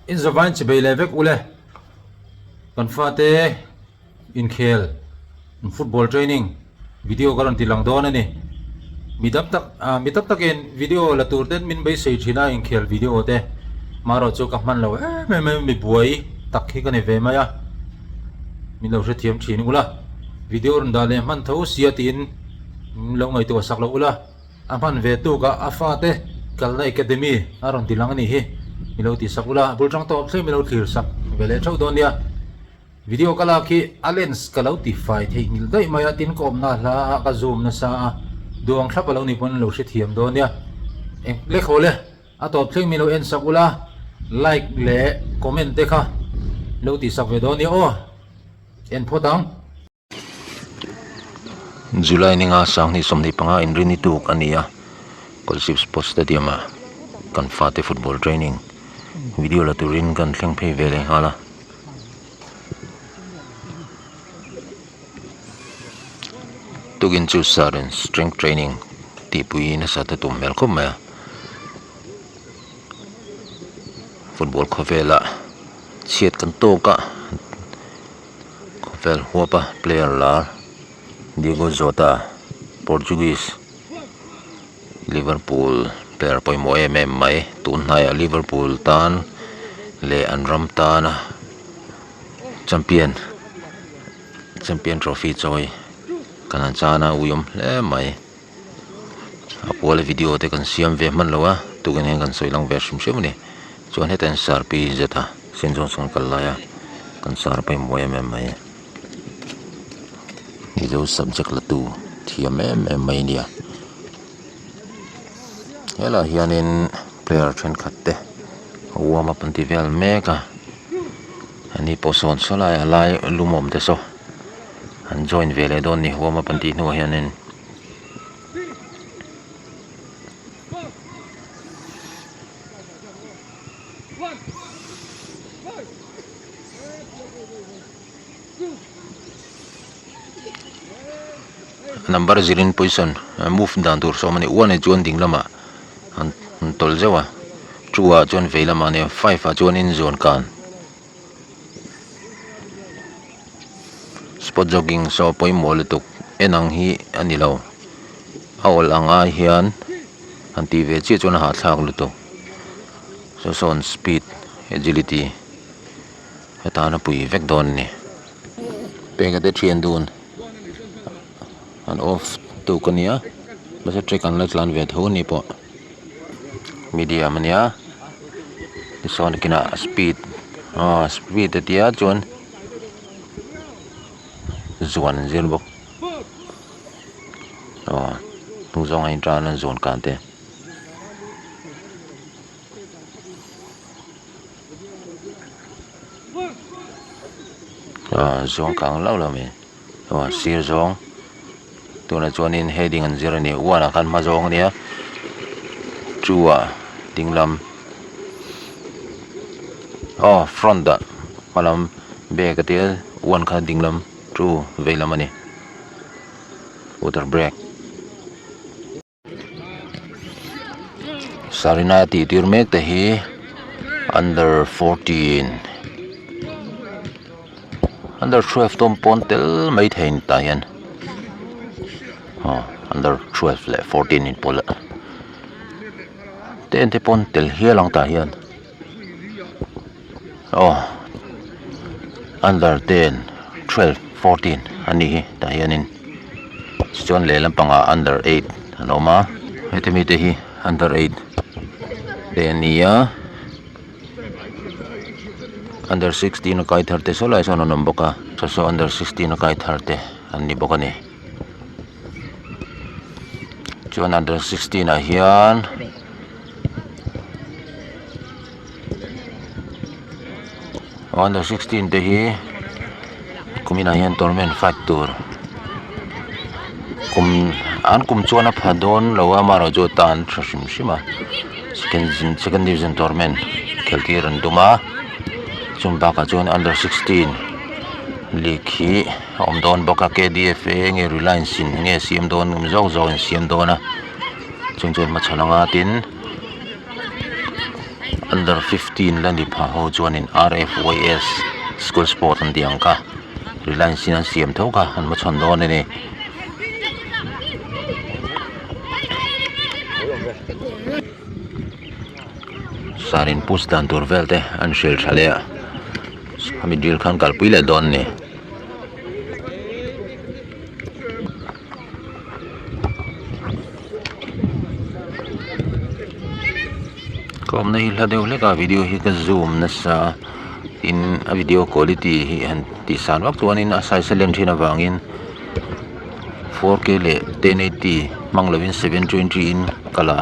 in zavan chi beilevek ule konfate in khel football training video karon tilang don ani midap takin video la tur den min bai sei thina in khel video te maro chu ka man lo mi buai tak hi kan ve maya min lo se thiam thin ula video ron dale man tho siatin lo ngai to sak lo ula aman ve tu ka afate kalna academy aron tilang ani hi milo ti sakula bulrang to se milo thir sak vele thau don dia video kala ki alens kalau ti fai thei ngil dai maya tin kom na la ka zoom na sa duang thlapalo ni pon lo se thiam don dia le khole a top thleng milo en sakula like le comment te kha lo ti sak ve don ni o en phodang July ni nga sang ni somni panga in rini tu kania Kolasib Sports Stadium kan fate football training video la turin kan thleng phei vele hala tugin chu sarin strength training ti pui na sa ta tum mel khom ma football khovela chiat kan to ka khovel huapa player la Diego Jota Portuguese Liverpool player poi mo mai tun hai Liverpool tan le anram tan champion trophy choi kana chana uyum le mai apol video te kan siam ve man lowa tugen hen kan soilang ve shim shim ni chuan heten sar pi zeta sin jong song kalaya kan sar pai mo mai ido subject la tu thiam mai nia hela hianin player train khatte warm up anti vel meka ani poson sola lai lumom te so an join vele don ni warm up anti no hianin number zirin position move down tur so mani one chuan ding lama an tol zewa chua chuan veilama ne 5 a chuan in zone kan spot jogging so poi mol tuk enang hi anilo awol anga hian anti ve chi chuan ha thlak lu to so sawn speed agility heta na pui vek don ni pega de thian dun an off tu kania basa trick an lan ve tho ni po media mania son kina speed speed dia chuan zuan zir bok tu zong ai tra na zon kan te zong kang lau la me sir zong tu na chuan in heading an zir ni wana kan ma zong nia chua dinglam front da malam back atil one kha dinglam true veilam ani water break sarina ti tir mek te hi under 14 under 12 tom pontel mai thein ta hian under 12 le 14 in pola ten te pontel hialang ta hian under 10 12 14 ani hi ta hianin chuan le lampanga under 8 anoma hetemi te hi under 8 tenia under 16 kai tharte so lai sono nomboka so under 16 kai tharte anni bokani chuan under 16 a hian under 16 te hi kumina hian tournament fight tour kum chuan a phadon lowa maro jo tan thashim shima second division tournament khelti ran duma chumba ka chuan under 16 likhi omdon boka KDFA nge Reliance nge siam don zo siam dona chungchen ma chalanga tin under 15 lani pha ho chuan in RFYS school sport an diang ka Reliance an siam tho ka an ma chhan don ni sarin pus dan tur velte an shil thale ami drill khan kalpui le don ni kom nei la deu le ka video hi ka zoom na sa in a video quality hi an ti san wak tuan in a size lem thina wangin 4K le 1080 manglovin 720 in kala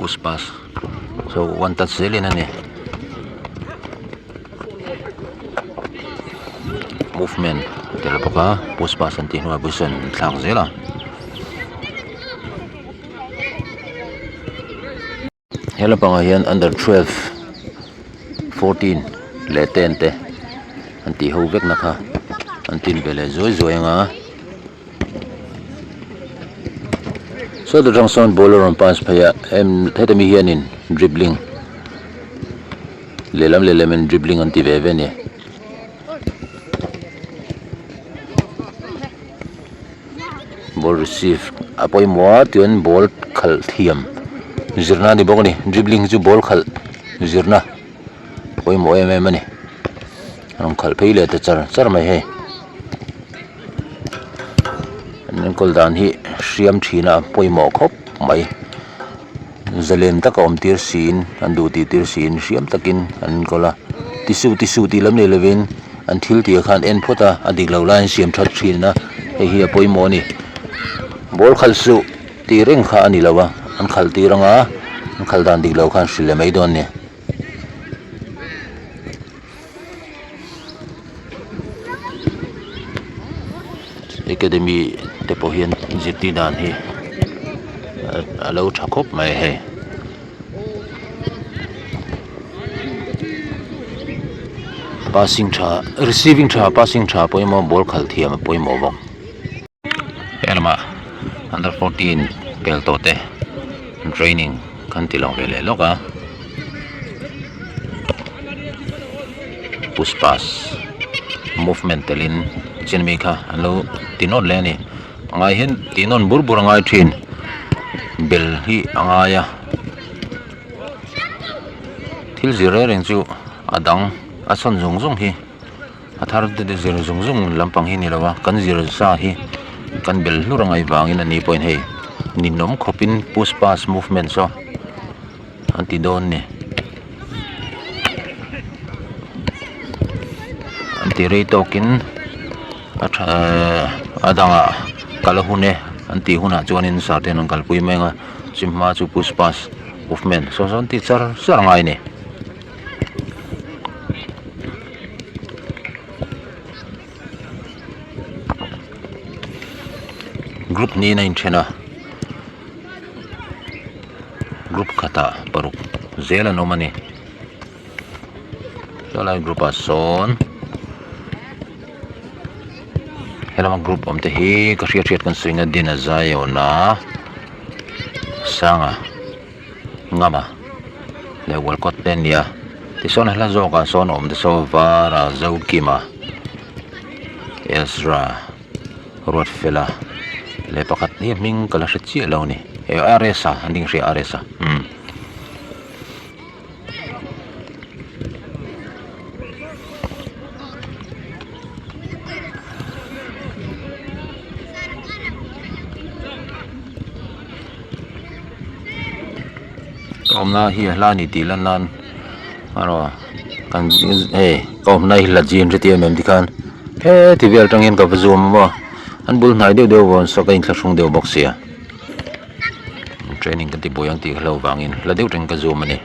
push pass so one touch zelin ani movement telapaka push pass anti hnuai busan thlang zela helapanga hian under 12 14 le 10 te anti ho vek na kha antin bele zoi nga so the Johnson bowler on pass phaya theta mi hian in dribbling lelam in dribbling anti ve ni ball receive apoi mo tuen ball khal thiam zirna ni bokani dribbling chu ball khal zirna apoi mo mani an khal phei le ta char mai he an kol dan hi siam thina poimo khop mai zalen ta kom tir sin an du ti tir sin siam takin an kola tisu ti lam le levin an thil ti khan en phota adik lo line siam that thina hi poimo ni bol khal su ti reng kha ani lawa an khal ti ranga an khal dan dik lo khan sile mai don ni academy te pohian ziti dan hi alo thakop mai he receiving passing tha poimo ball khal thiam poimo bok elma under 14 pel tote training kan tilong vele loka push pass movement telin chinmi kha alo tinon le ni ngai hin tinon burbur ngai thin bel hi angaya thil zire reng chu adang ason zung hi athar de zir zung lampang hi ni lawa kan zir sa hi kan bel lurangai wangin ani point hei ninom khopin push pass movement so anti don ni anti rei tokin aṭanga kalahune anti huna chuanin sarten an kalpui menga chimma chu push pass movement so anti char ngai ni group ni na inchena group kata paruk zela no mani so group a sawn helama group omte hi ka riat kan swinga din a zayo na sanga ngama le walcott tenia ti son hla zo ka son om de so vara zaukima Ezra rot fela le pakat ni ming kala hrichi lo ni e aresa anding ri aresa omna hi hla ni ti lan aro kan kom nai la jin reti mem dikan he ti vel tangin ka zoom mo an bul nai deu won so kain thlasung deu box ya training kan ti boyang ti hlo wangin la deu teng ka zoom ani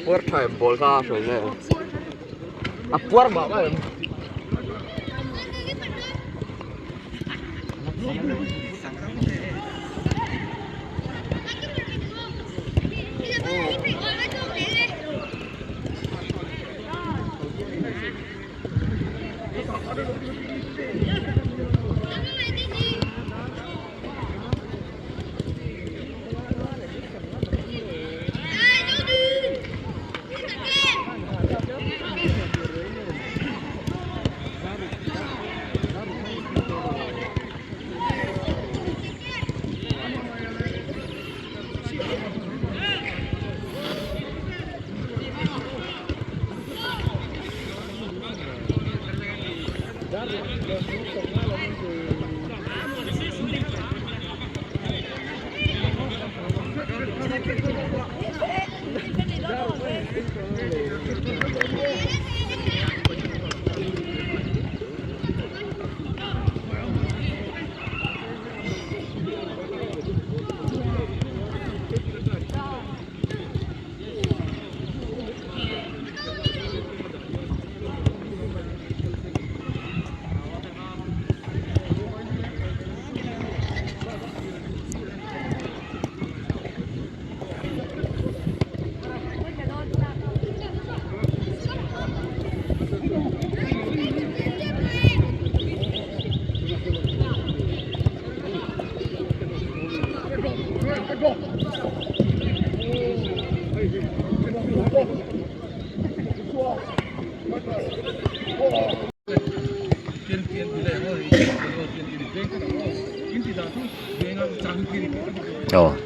puar thai bol ka rồi nè à puar bảo vậy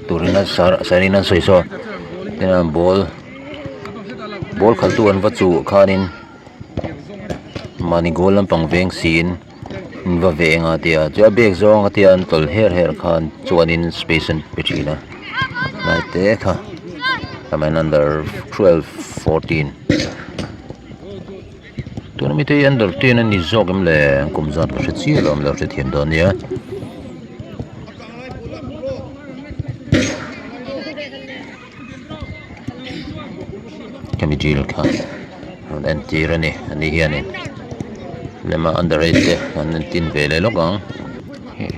turina sarina soiso tena ball khaltu an vachu khanin mani goal lampang veng sin va venga tia cha bek zong atia an tol her khan chuanin space an pichina nai te kha kamen under 12 14 tournament under 10 ani zogem le kumzat ka chi lam la che thiam don ya kamijil kha an tirani ani hianin lema under 8 an tin vele logang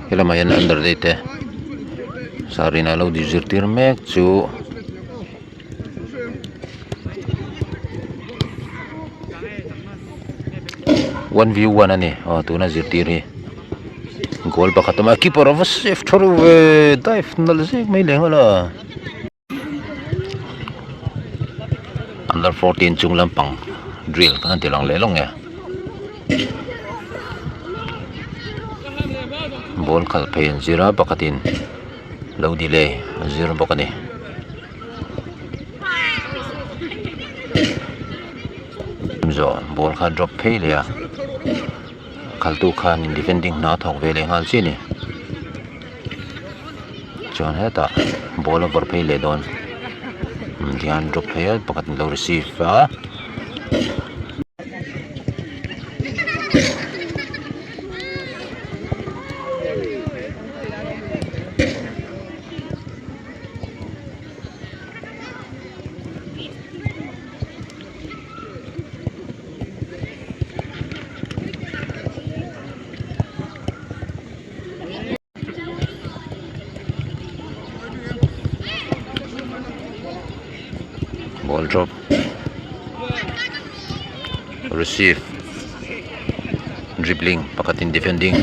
helama yan under 8 sarina lo di zirtir mek chu 1v1 ani tuna zirtiri goal pakhatama keeper of safe thoru dive nalzek mai lengala under 14 chung lampang drill kan tilang lelong ya ball khal phein zira pakhatin lo delay zira bakani zo ball kha drop phei le ya khaltu khan defending na thok vele ngal chini chuan heta ball over phei le don dhyan drop phei pakhat lo receive ball drop receive dribbling pakatin defending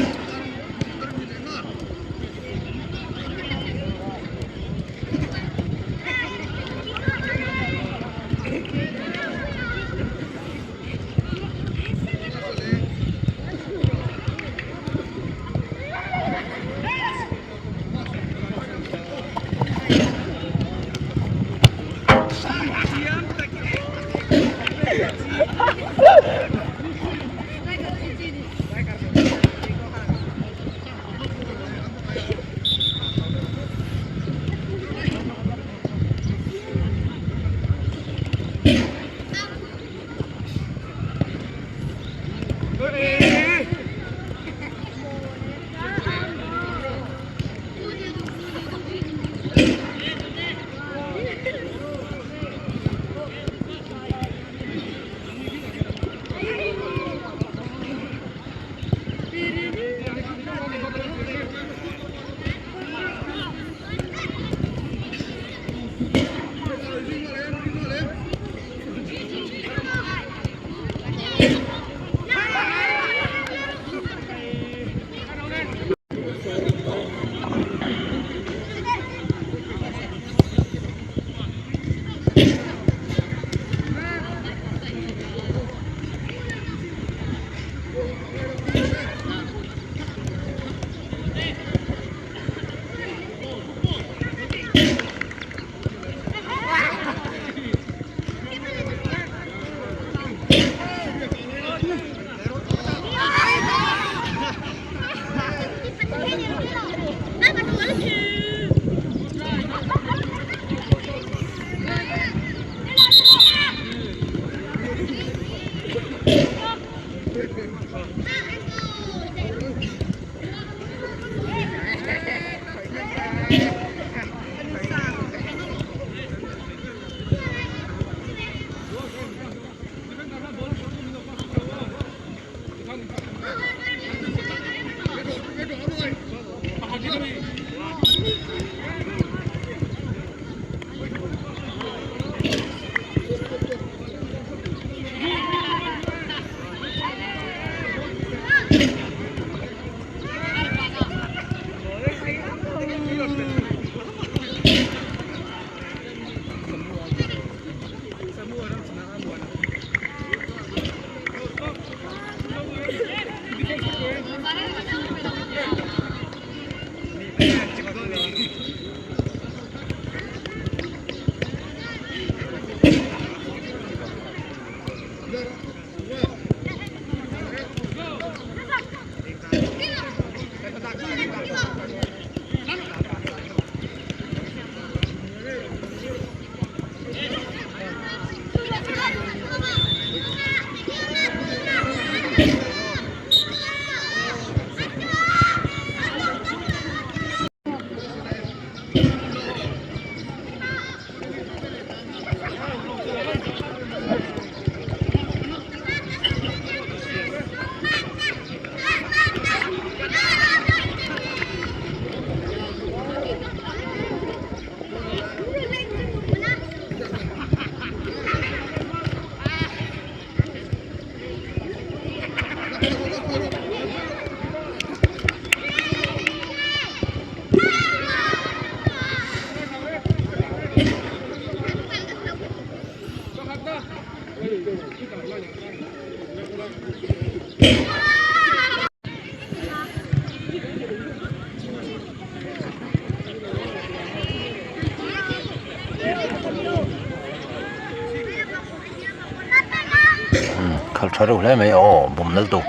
khal tharu hle mai o bum nal tu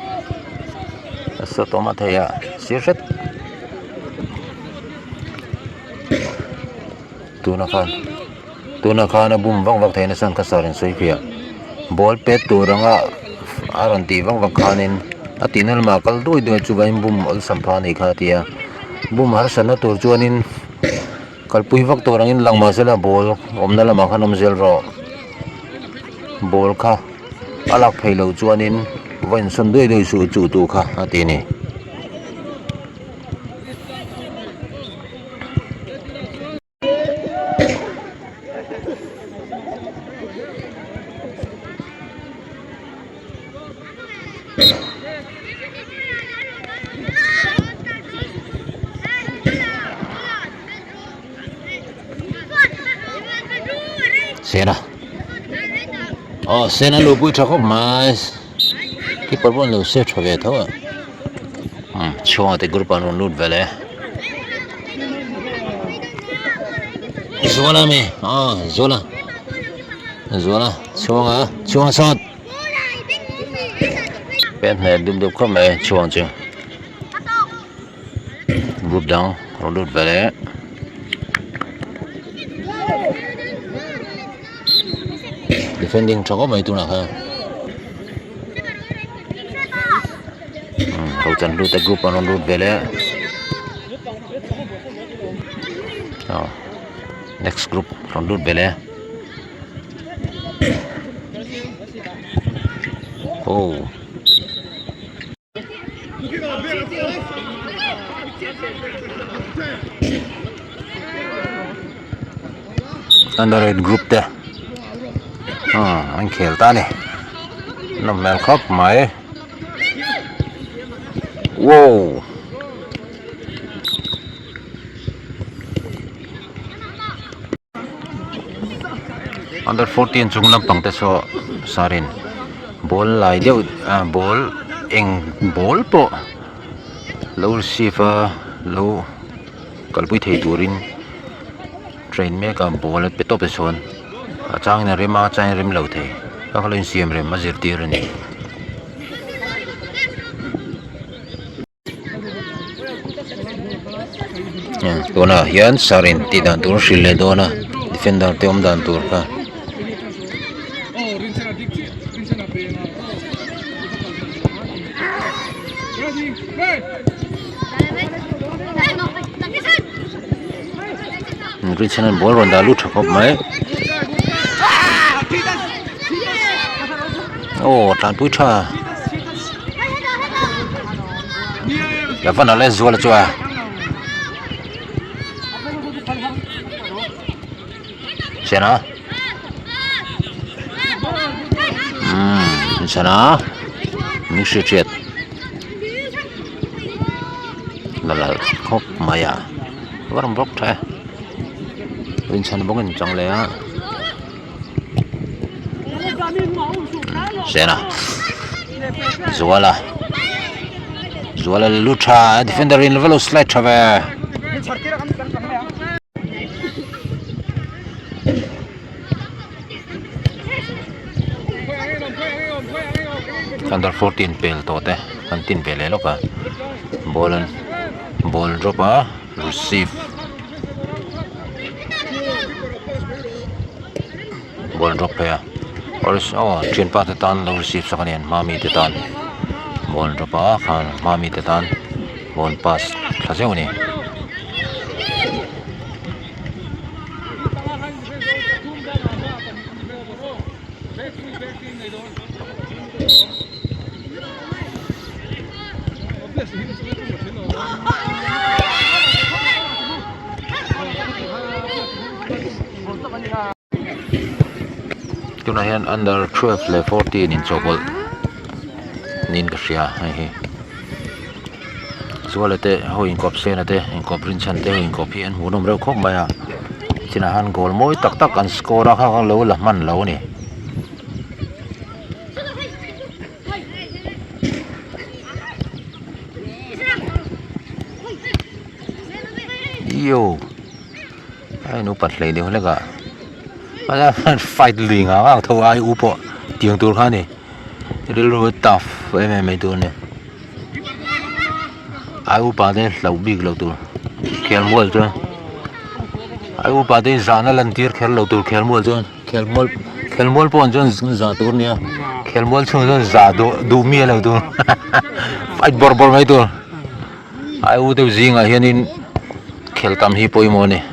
so to ma thei ya siret tuna khan bum wang wak theina san kasarin soi phia ball pet turanga aron ti wang wak khanin atinal ma kal doi doi chubai bum ol sampha nei kha tia bum har sana tur chuanin kalpui vak turangin langma sela ball omna lama khanom zel ro ball kha alak pheilo chuanin vain son doi doi su chu tu kha atini Sena sena lu pui thakop mais ki parbon lu se thave thawa chuan te group an lut vele zola me zola chuan sat pen ne dum dum khom me chuan chu group down lut vele defending thako mai tu na kha ho chan lu ta group an lut vele next group from lut vele under group te anh khel ta này nó mèo khóc mày wow under 14 chung lampang te so sarin ball lai deu ball eng ball po low sifa low kalpui thei turin train me ka ball pe to pe son aṭangin rima chain rim lo thei ka khalin siam rem mazir tir ni tuna hian sarin ti dan tur shile dona defender te om dan tur ka Reliance ball ronda lu thakop mai tan pui tha ya van ale zual chua sena sena mi shi chet la khop maya waram bok tha Reliance bongin chang le a sena zuala lucha defender in level slide chave under 14 pel to te an tin pel lo ka ball drop receive ball drop ya train pa te tan lo receive sakanian mami te tan ball drop khan mami te tan ball pass thlaseu ni tuna hian under 12 le 14 in chokol nin ka ria hi zualate ho in kop senate in kop rin chante in kop hian hmuhnawm reu khop maya china han goal moi tak tak an score kha lo la man lo ni chiêu ai nó bật lấy điều này cả mà fight liền à thâu ai u bộ tiếng tur khá này thì nó tough em mấy tur này ai u ba đây lâu big lâu tur khelmual chứ ai u ba đây zana lần tiệt khel lâu tur khelmual chứ khelmual pon chứ za tur này khelmual chứ za du mía lâu tur fight bor mấy tur ai u tiêu gì ngay hiện in khel tam hi poi mo này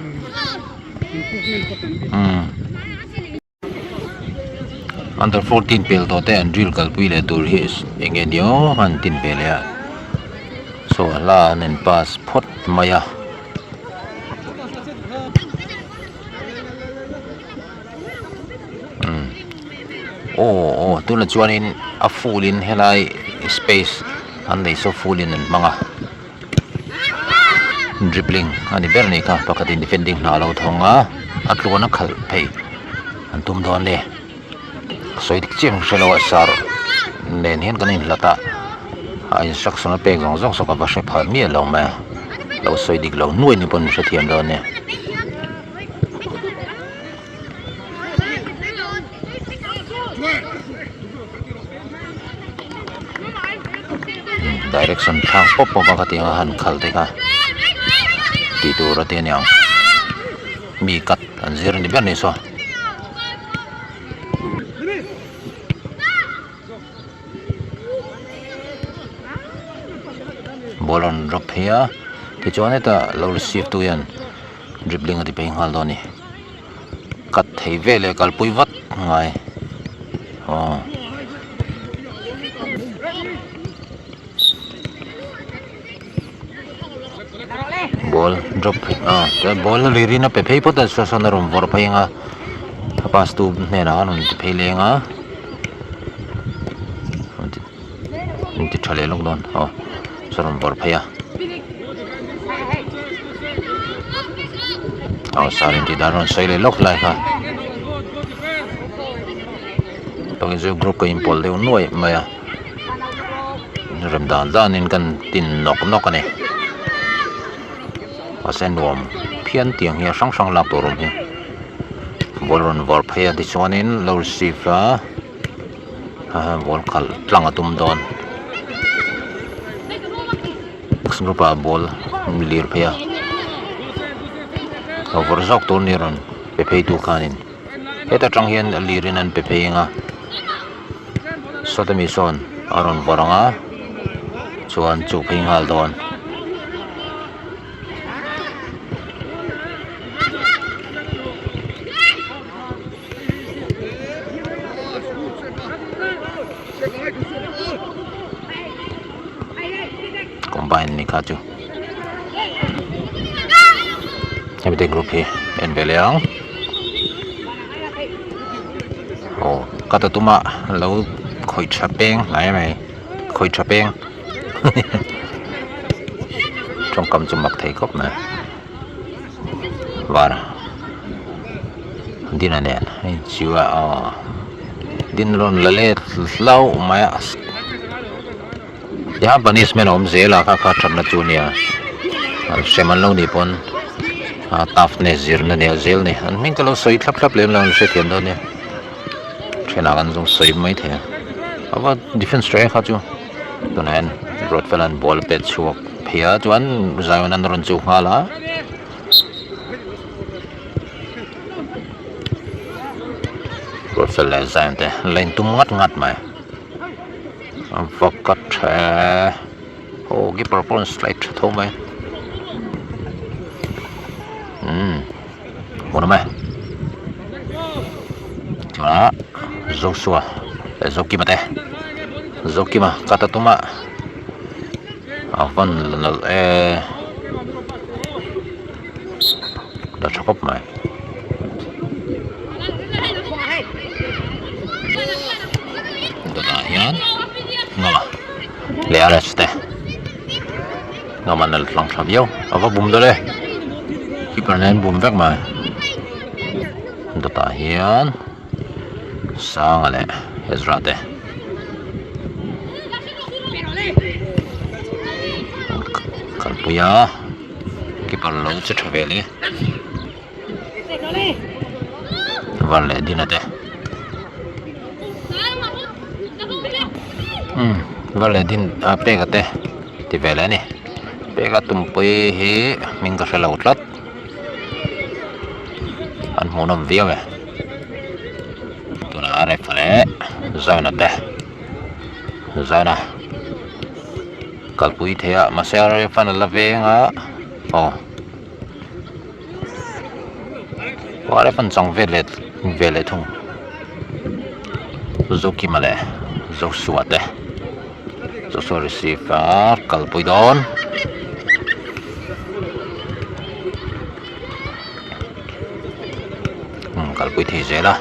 under 14 pel to te an drill kal pui le tur hi enge dio han tin pe le so la nen pass phot maya tu na chuan in a full in helai space an nei so full in an manga dribbling ani ber nei ka pakatin defending na lo thonga atlona khal phei an tum don le soi dik chiang shelo sar nen hen kanin lata a instruction pe gong zong so ka ba she pha mi lo ma lo soi dik lo nuai ni pon she thiam don ne direction thang pop pop ka ti han khal te ka ti tu ra te nyang mi kat an zir ni ber ni so bolon drop here thì cho nên ta lâu receive tu yan dribbling ở đi bên hal đó nè cắt thấy về lại cal pui vắt ngay ball drop cái ball liri na pe pay pot as sa na rom vor pay nga pass tu ne na non pay le nga ti chale long don saron bor phaya sarin ti daron soile lok lai kha tong je group ka impol de noi maya ram danin kan tin nok ane asen wom phian tiang hi sang lak to rom hi bolon bor phaya ti chuanin lo sifa bol khal tlang atum don grupa ball lir phaya over zok tur niron pe phei tu khanin eta tang hian lirin an pe phei nga sotami sawn aron boranga chuan chu phei ngal don combine ni kaju habite group hi en beleang kata tuma lo khoi chapeng lai mai khoi chapeng trong cầm chumak thei kop na vara din ane chiwa din ron lale lau maya ya punishment om zela ka thana chunia seman lo ni pon toughness zirna ne zel ne an min kalo soi thlap lem lo se thiam do ne thena kan jong soi mai the aba defense try kha chu tonan rodfelan ball pet chuak phia chuan zayon an ron chu hala rodfel la zayon te len tum ngat mai vakat give purple straight thâu mai một mai chả dâu xua dâu kim te dâu kim kata tuma van đã chọc mai hian ngama le areste ngama nal lang thabiau ava bum dole keeper nen bum vek mai dota hian sangale ezrate kalpuya keeper lo che thaveli vale dinate vale din pegate ti vela ni pega tumpui hi minga khela utlat an hmuhnawm viawe tuna are phale zaunate zauna kalpui thea masare fan la venga ware fan chang vele thung zoki male zo suate zo so receiver kalpui don kalpui thi zela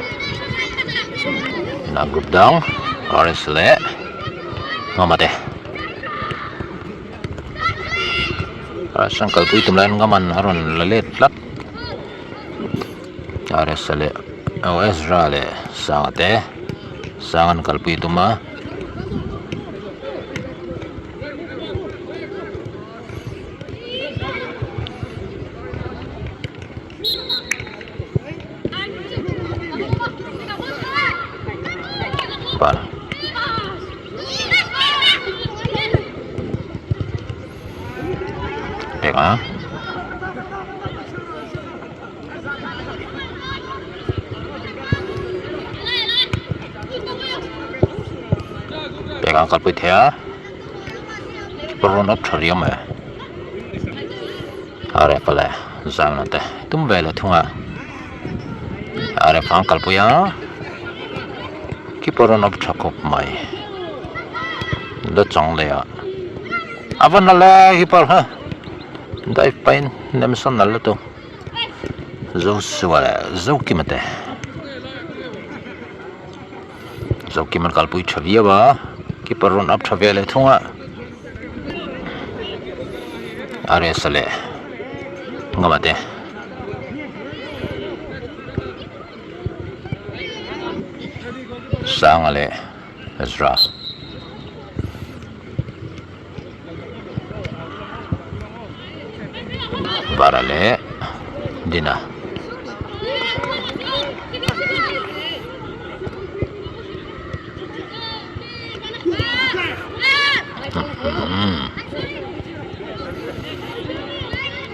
na group down RSLE ngamate sang kalpui tumlan ngaman haron lalet flak RSLE OS rale sangate sangan kalpui tuma par pega pega kalpui thea peron up thariam are pala zanate tum vela thunga are phang kalpuya ki peron up thakop mai lo chang le ya avan la hi par ha dai pain nem son nal to zo suala zo kimate zo kiman kalpui thavia ba ki peron up thavele thunga are sale ngamate sangale ezra barale dina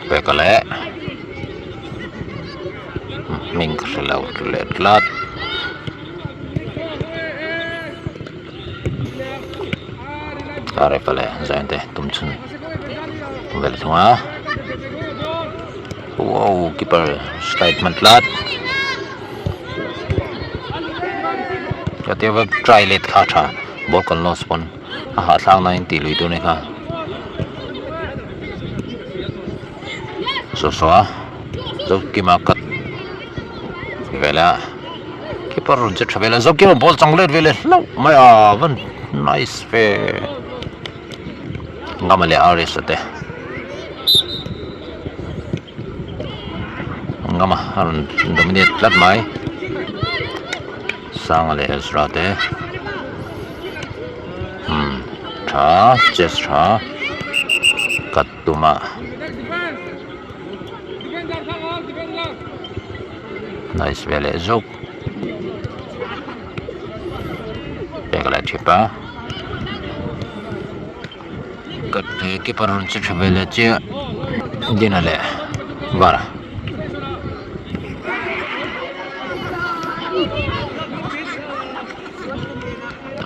bekale ming khelaw letlat are pale zainte tumchun vel thunga wow keeper statement lat jatiwa try let kha ball kon loss pon ha thlang 90 lui tu ne kha so zo kima kat vela keeper je thavela zo kima ball changlet vele no maya van nice fe ngamale arisate ngama haron dominate lat mai sangale ezrate tha chestra katuma nice vele zok pegala chipa kat ke paron chevele che dinale vara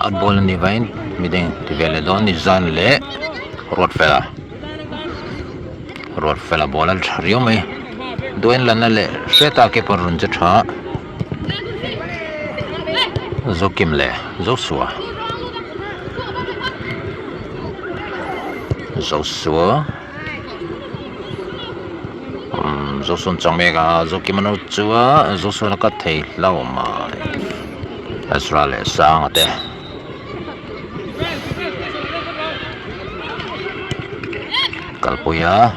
at ball ni vain mideng tivele don ni zan le rot fela bola thariyo mai doen lana le seta ke parun je tha zokim le zosua zosun chamega zokimano chua zosuna ka thei lauma asrale sangate kalpuya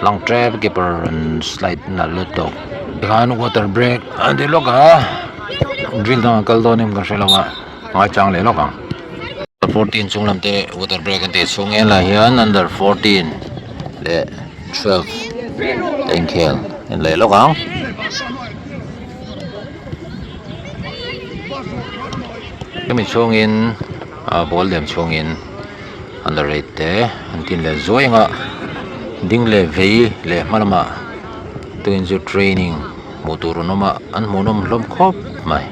long trap keeper and slide na luto kan water break andi loka drill na kaldonim ka shelawa nga chang le loka 14 chunglamte water break ante chhung la hian under 14 le 12 Tên khel nên lấy lúc không cái mình chuông in ball điểm chuông in underrated anh tin là dối ngạ ding le vei le malama to in the training motor no ma an monom lom khop mai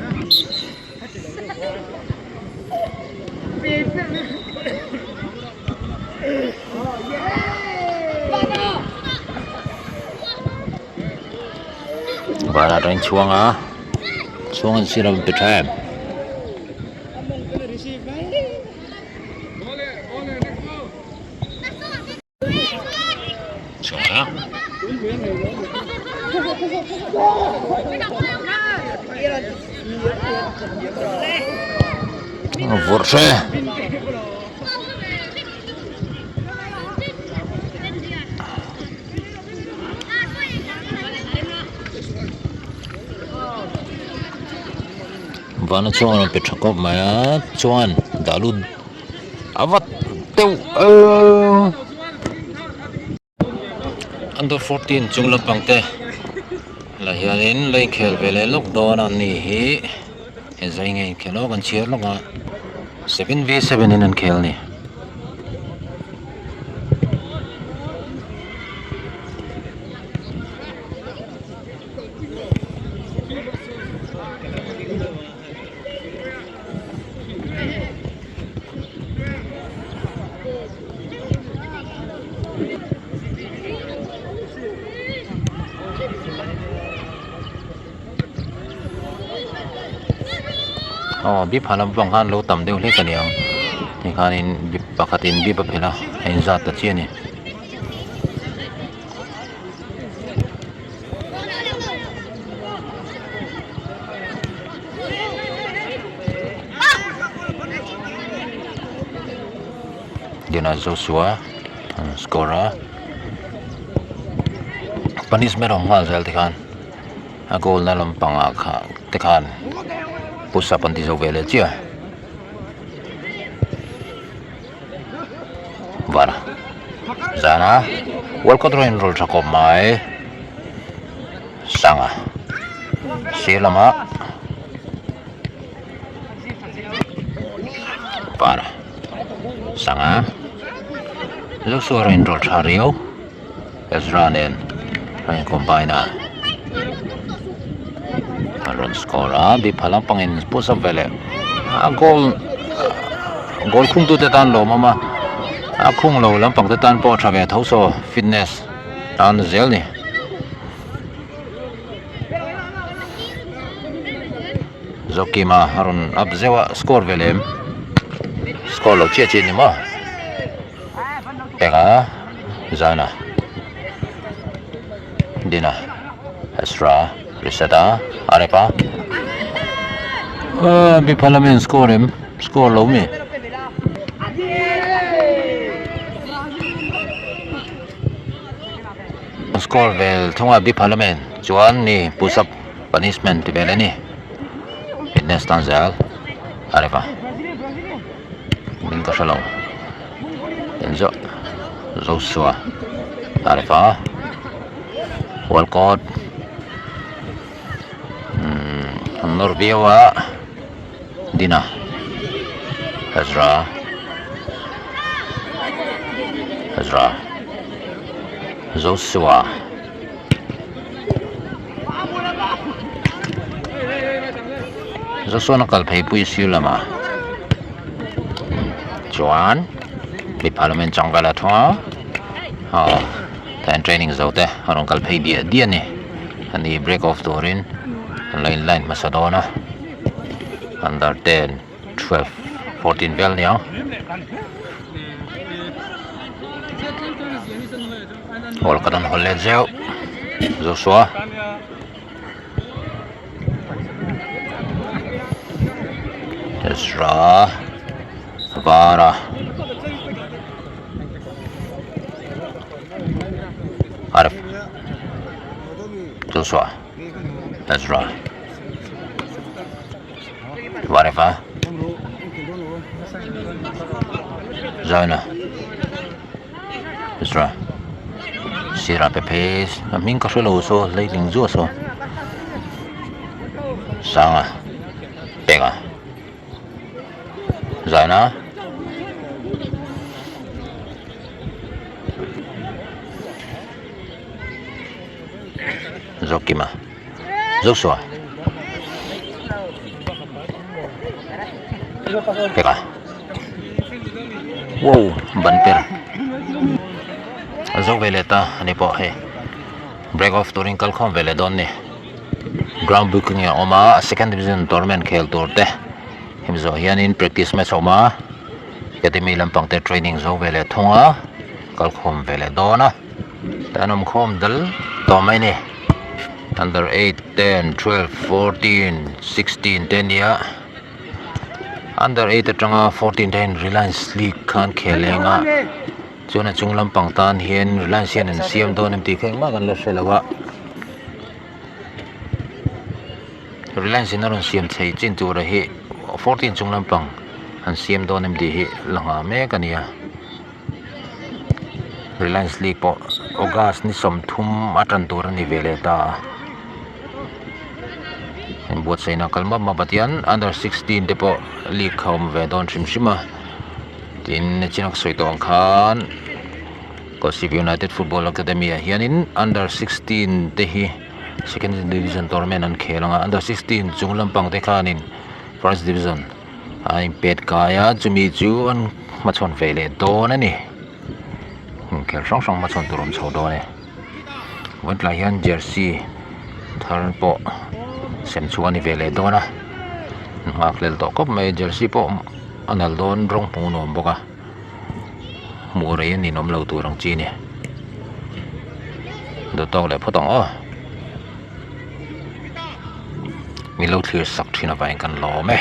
bara đánh chuông à chuông anh xin làm bị thèm chuông à vượt xe và nó cho nó bị trắc cop mà chuan đã luôn vắt tiêu under 14 chung lập bằng te là hian lấy khel về lấy lúc đó là nỉ hi dây ngay khel nó còn chia lúc à 7v7 in an khel nè bip halam bang han lo tam deu le ka niang ni khanin bip pakhatin bip a phela ein za ta chi ni dina Joshua scorer panis merong hal zel tikhan a goal na lam panga kha tikhan push up anti zo vele chia vara zana wal control roll thakop mai sanga silama vara sanga Joshua in roll thario Ezranen rain combine run score bi phalang pangin push up vele goal khung tu te tan lo mama khung lo lam pang te tan po thave thoso fitness tan zel ni zokima harun abzewa score velem score lo che che ni ma pega zana dina extra reseta arepa bi parliament score lo mi score vel thonga bi parliament chuan ni push up punishment ti vele ni fitness tanzal arepa min ka shalo enzo Joshua arepa walcott Norbiwa Dina Ezra Joshua nakal phei pui silama chuan bi parliament changala thwa tan training zote harong kal phei dia ni ani break off dorin line Macedonia under 10 12 14 vel niang wal kadan holle zeu Joshua Ezra Vara Arif Joshua Ezra Varefa Zona Ezra sira pe phes min ka sholo so leiling zo so sanga pega zaina zokima zokso pega wow banper zok veleta ani po he break off touring kalkhom vele don ni ground booking ya oma second division tournament khel tur te himzo hian in practice match oma academy lampang te training zo vele thonga kalkhom vele dona tanom khom dal to mai ni under 8 10 12 14 16 10 ya under 8 aṭanga 14 10 Reliance League khan khelenga chuna chung lampang tan hian Reliance hian an siam don em ti kheng ma kan la selawa Reliance in aron siam thei chin tur hi 14 chung lampang an siam don em ti hi langa me kania Reliance League po August ni som thum atan tur ni vele ta en buat saina kalma mabatian under 16 te po league khom ve don shimshima tin chinak soitong khan Kolasib United Football Academy hianin under 16 te hi second division tournament an khelanga under 16 chung lampang te khanin first division ai pet kaya chumi chu an machon vele don ani khel song song machon turum chho do ne wat la hian jersey thar po sem chuan ni vele dona maklel to kop mai jersey po anal don rong hmuhnawm boka mure ni nom lo turang chi ni do to le photong o mi lo thlir sak thina vai kan lo me